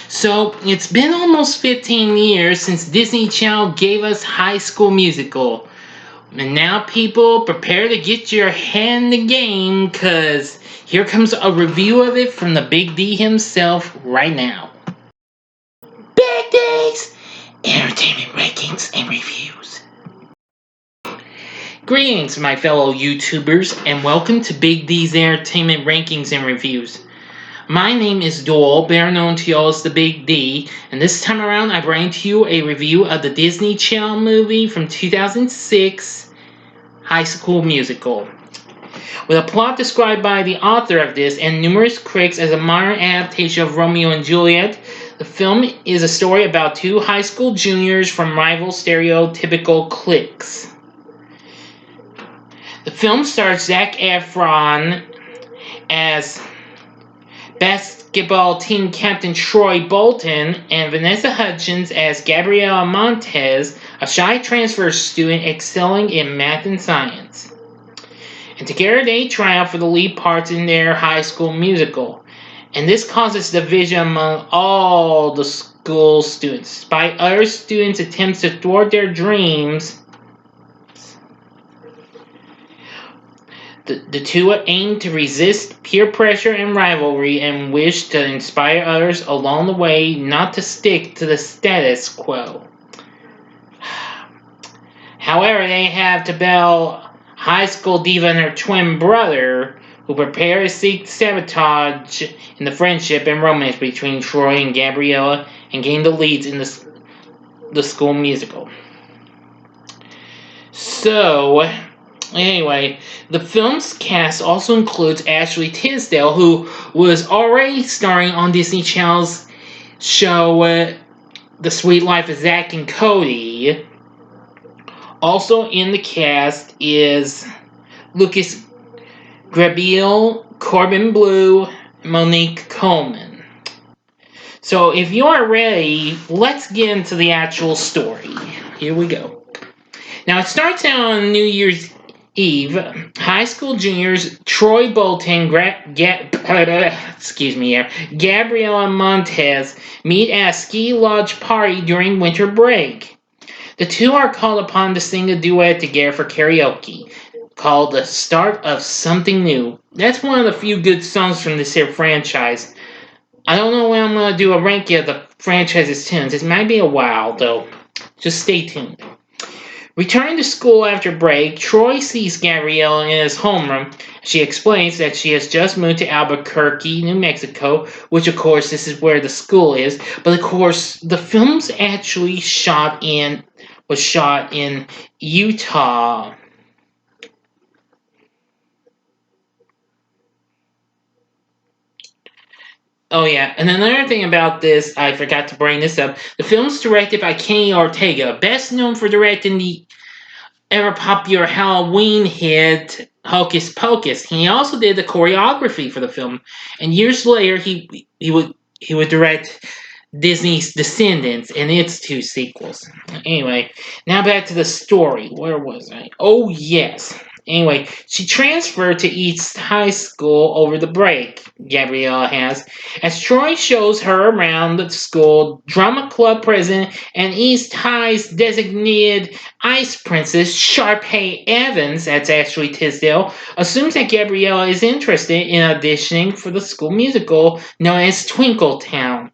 So, it's been almost 15 years since Disney Channel gave us High School Musical. And now, people, prepare to get your hand in the game because here comes a review of it from the Big D himself right now. Big D's Entertainment Rankings and Reviews. Greetings, my fellow YouTubers, and welcome to Big D's Entertainment Rankings and Reviews. My name is Doyle, better known to y'all as the Big D, and this time around I bring to you a review of the Disney Channel movie from 2006, High School Musical. With a plot described by the author of this and numerous critics as a modern adaptation of Romeo and Juliet, the film is a story about two high school juniors from rival stereotypical cliques. The film stars Zac Efron as basketball team captain Troy Bolton and Vanessa Hudgens as Gabriela Montez, a shy transfer student excelling in math and science. And together they try out for the lead parts in their high school musical. And this causes division among all the school students. Despite other students' attempts to thwart their dreams, The two aim to resist peer pressure and rivalry and wish to inspire others along the way, not to stick to the status quo. However, they have to battle high school diva and her twin brother, who prepare to seek sabotage in the friendship and romance between Troy and Gabriella and gain the leads in the school musical. So, anyway, the film's cast also includes Ashley Tisdale, who was already starring on Disney Channel's show The Sweet Life of Zack and Cody. Also in the cast is Lucas Grabeel, Corbin Bleu, and Monique Coleman. So if you are ready, let's get into the actual story. Here we go. Now it starts out on New Year's Eve. High school juniors Troy Bolton, Gabriela Montez meet at a ski lodge party during winter break. The two are called upon to sing a duet together for karaoke, called The Start of Something New. That's one of the few good songs from this here franchise. I don't know when I'm going to do a ranking of the franchise's tunes. It might be a while, though. Just stay tuned. Returning to school after break, Troy sees Gabrielle in his homeroom. She explains that she has just moved to Albuquerque, New Mexico, which of course this is where the school is. But of course, the film's actually was shot in Utah. Oh yeah, and another thing about this, I forgot to bring this up. The film's directed by Kenny Ortega, best known for directing the ever popular Halloween hit Hocus Pocus. He also did the choreography for the film, and years later he would direct Disney's Descendants and its two sequels. Anyway, now back to the story. Where was I? Oh yes. Anyway, she transferred to East High School over the break, Gabriella has, as Troy shows her around the school. Drama club president and East High's designated ice princess, Sharpay Evans, that's Ashley Tisdale, assumes that Gabriella is interested in auditioning for the school musical known as Twinkletown.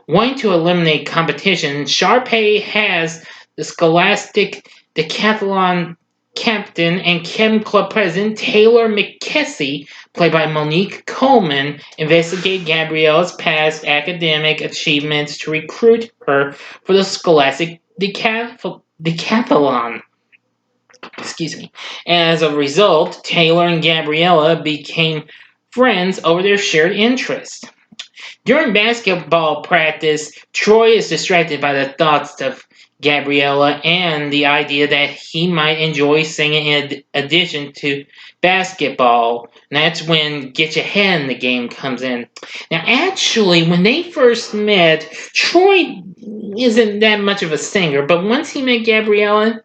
Wanting to eliminate competition, Sharpay has the Scholastic Decathlon captain and Chem Club president Taylor McKessie, played by Monique Coleman, investigate Gabriella's past academic achievements to recruit her for the Scholastic Decathlon. Excuse me. As a result, Taylor and Gabriella became friends over their shared interests. During basketball practice, Troy is distracted by the thoughts of Gabriella and the idea that he might enjoy singing in addition to basketball. And that's when Get Your Head in the Game comes in. Now, actually, when they first met, Troy isn't that much of a singer, but once he met Gabriella,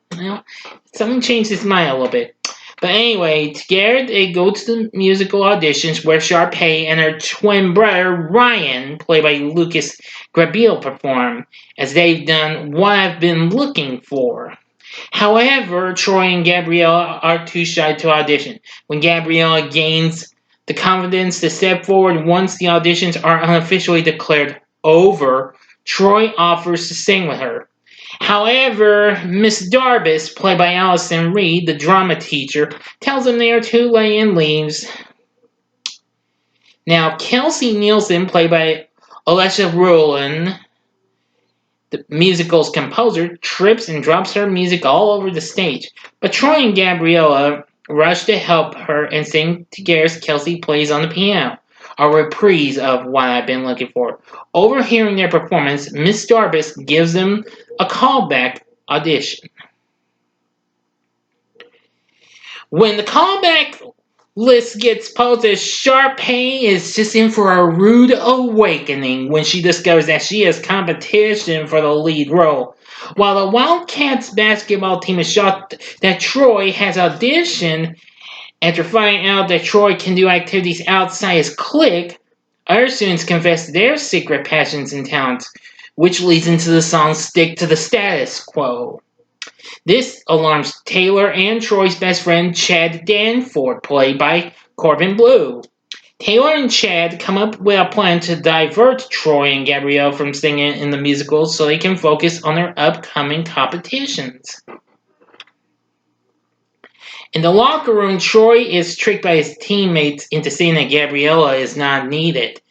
something changed his mind a little bit. But anyway, together they go to the musical auditions where Sharpay and her twin brother Ryan, played by Lucas Grabeel, perform, as they've done What I've Been Looking For. However, Troy and Gabriella are too shy to audition. When Gabriella gains the confidence to step forward once the auditions are unofficially declared over, Troy offers to sing with her. However, Miss Darbus, played by Allison Reed, the drama teacher, tells them they are too late and leaves. Now, Kelsey Nielsen, played by Alessia Rowland, the musical's composer, trips and drops her music all over the stage. But Troy and Gabriella rush to help her and sing together as Kelsey plays on the piano, a reprise of What I've Been Looking For. Overhearing their performance, Miss Darbus gives them a callback audition. When the callback list gets posted, Sharpay is just in for a rude awakening when she discovers that she has competition for the lead role. While the Wildcats basketball team is shocked that Troy has auditioned after finding out that Troy can do activities outside his clique, other students confess their secret passions and talents, which leads into the song Stick to the Status Quo. This alarms Taylor and Troy's best friend Chad Danford, played by Corbin Bleu. Taylor and Chad come up with a plan to divert Troy and Gabrielle from singing in the musical so they can focus on their upcoming competitions. In the locker room, Troy is tricked by his teammates into saying that Gabriella is not needed.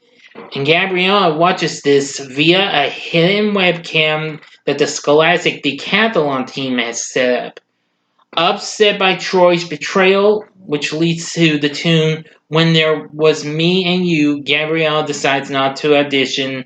And Gabriella watches this via a hidden webcam that the Scholastic Decathlon team has set up. Upset by Troy's betrayal, which leads to the tune When There Was Me and You, Gabrielle decides not to audition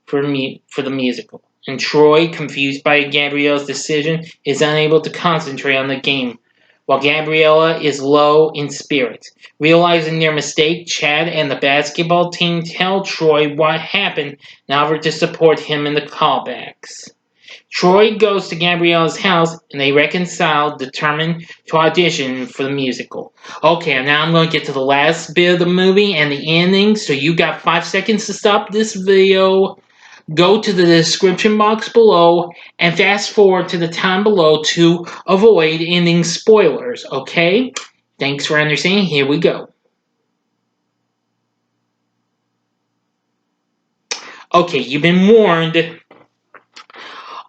for the musical. And Troy, confused by Gabrielle's decision, is unable to concentrate on the game, while Gabriella is low in spirits. Realizing their mistake, Chad and the basketball team tell Troy what happened in order to support him in the callbacks. Troy goes to Gabriella's house and they reconcile, determined to audition for the musical. Okay, now I'm going to get to the last bit of the movie and the ending, so you got 5 seconds to stop this video. Go to the description box below and fast forward to the time below to avoid ending spoilers, okay? Thanks for understanding. Here we go. Okay, you've been warned.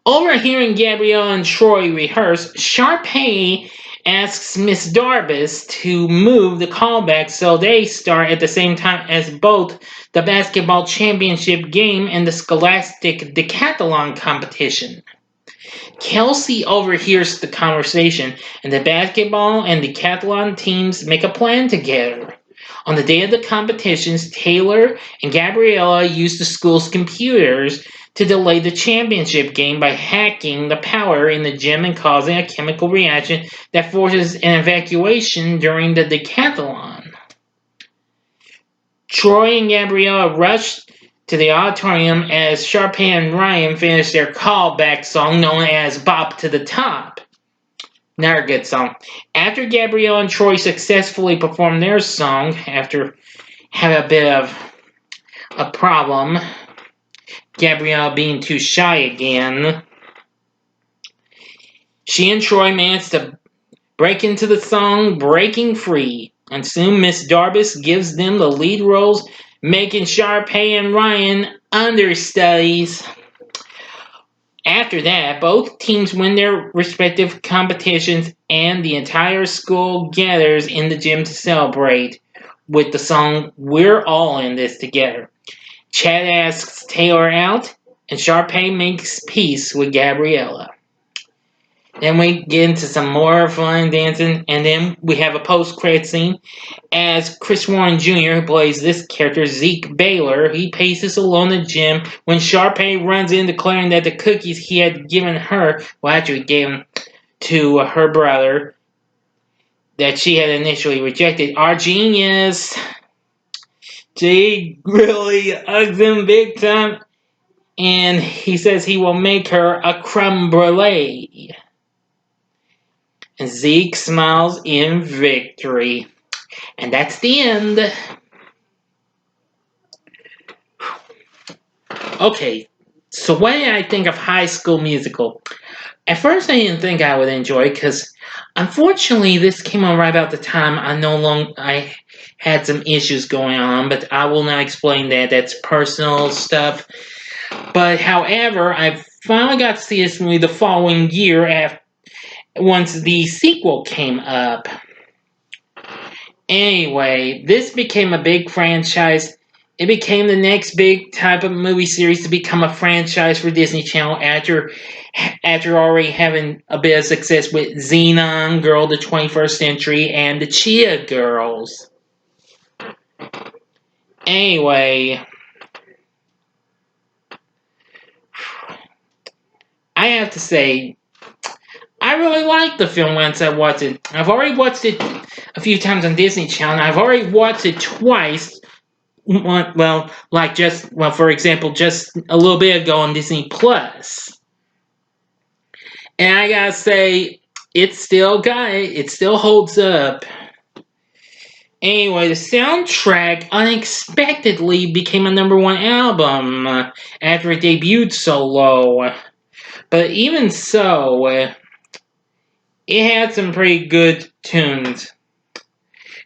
Overhearing Gabrielle and Troy rehearse, Sharpay asks Miss Darbus to move the callback so they start at the same time as both the basketball championship game and the Scholastic Decathlon competition. Kelsey overhears the conversation, and the basketball and decathlon teams make a plan together. On the day of the competitions, Taylor and Gabriella use the school's computers to delay the championship game by hacking the power in the gym and causing a chemical reaction that forces an evacuation during the decathlon. Troy and Gabriella rush to the auditorium as Sharpay and Ryan finish their callback song known as Bop to the Top. Another good song. After Gabrielle and Troy successfully perform their song, after having a bit of a problem, Gabrielle being too shy again, she and Troy manage to break into the song Breaking Free, and soon Miss Darbus gives them the lead roles, making Sharpay and Ryan understudies. After that, both teams win their respective competitions and the entire school gathers in the gym to celebrate with the song We're All in This Together. Chad asks Taylor out, and Sharpay makes peace with Gabriella. Then we get into some more fun dancing, and then we have a post-credit scene as Chris Warren Jr., who plays this character, Zeke Baylor, he paces alone in the gym when Sharpay runs in declaring that the cookies he had given her, well actually gave them to her brother, that she had initially rejected, are genius. She really hugs him big time, and he says he will make her a creme brulee. And Zeke smiles in victory. And that's the end. Okay, so what did I think of High School Musical? At first, I didn't think I would enjoy it because, unfortunately, this came on right about the time I had some issues going on. But I will not explain that. That's personal stuff. But however, I finally got to see this movie the following year after once the sequel came up. Anyway, this became a big franchise. It became the next big type of movie series to become a franchise for Disney Channel after already having a bit of success with Xenon, Girl of the 21st Century, and the Chia Girls. Anyway, I have to say, I really liked the film once I watched it. I've already watched it a few times on Disney Channel. I've already watched it twice. For example, just a little bit ago on Disney Plus. And I gotta say, it still holds up. Anyway, the soundtrack unexpectedly became a #1 album after it debuted so low. But even so, it had some pretty good tunes.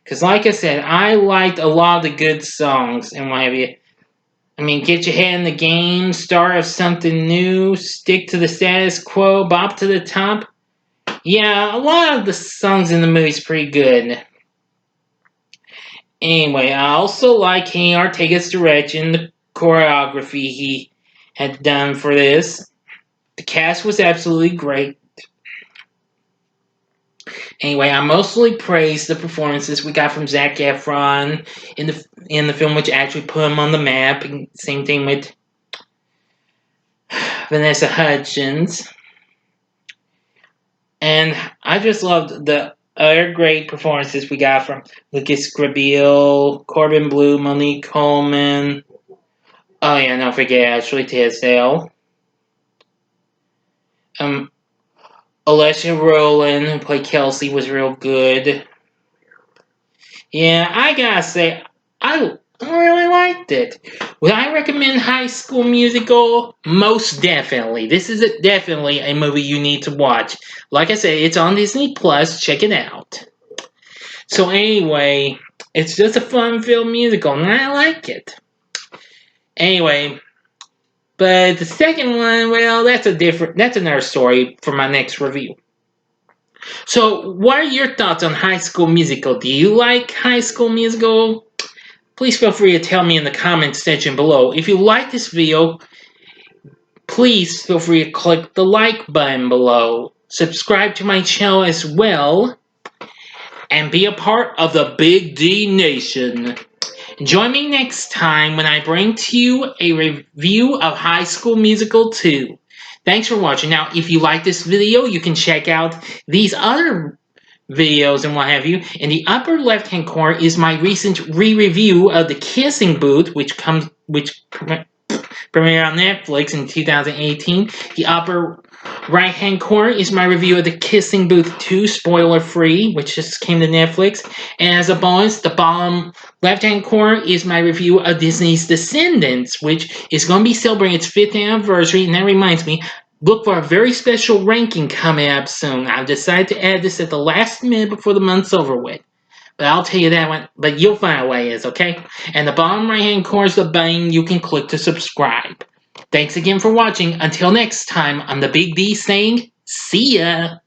Because, like I said, I liked a lot of the good songs and what have you. I mean, get your head in the game, start of something new, stick to the status quo, bop to the top. Yeah, a lot of the songs in the movie's pretty good. Anyway, I also like Kenny Ortega's direction, the choreography he had done for this. The cast was absolutely great. Anyway, I mostly praise the performances we got from Zac Efron in the film, which actually put him on the map. And same thing with Vanessa Hudgens. And I just loved the other great performances we got from Lucas Grabeel, Corbin Blue, Monique Coleman. Oh yeah, don't forget Ashley Tisdale. Alessia Rowland, who played Kelsey, was real good. Yeah, I gotta say, I really liked it. Would I recommend High School Musical? Most definitely. This is definitely a movie you need to watch. Like I said, it's on Disney Plus. Check it out. So anyway, it's just a fun-filled musical, and I like it. Anyway, but the second one, well, that's another story for my next review. So, what are your thoughts on High School Musical? Do you like High School Musical? Please feel free to tell me in the comments section below. If you like this video, please feel free to click the like button below. Subscribe to my channel as well, and be a part of the Big D Nation. Join me next time when I bring to you a review of High School Musical 2. Thanks for watching. Now, if you like this video, you can check out these other videos and what have you. In the upper left-hand corner is my recent re-review of The Kissing Booth, which premiered on Netflix in 2018. The upper right-hand corner is my review of The Kissing Booth 2, spoiler-free, which just came to Netflix. And as a bonus, the bottom left-hand corner is my review of Disney's Descendants, which is going to be celebrating its 5th anniversary. And that reminds me, look for a very special ranking coming up soon. I've decided to add this at the last minute before the month's over with. But I'll tell you that one, but you'll find out what it is, okay? And the bottom right-hand corner is the button you can click to subscribe. Thanks again for watching. Until next time, I'm the Big D saying, see ya!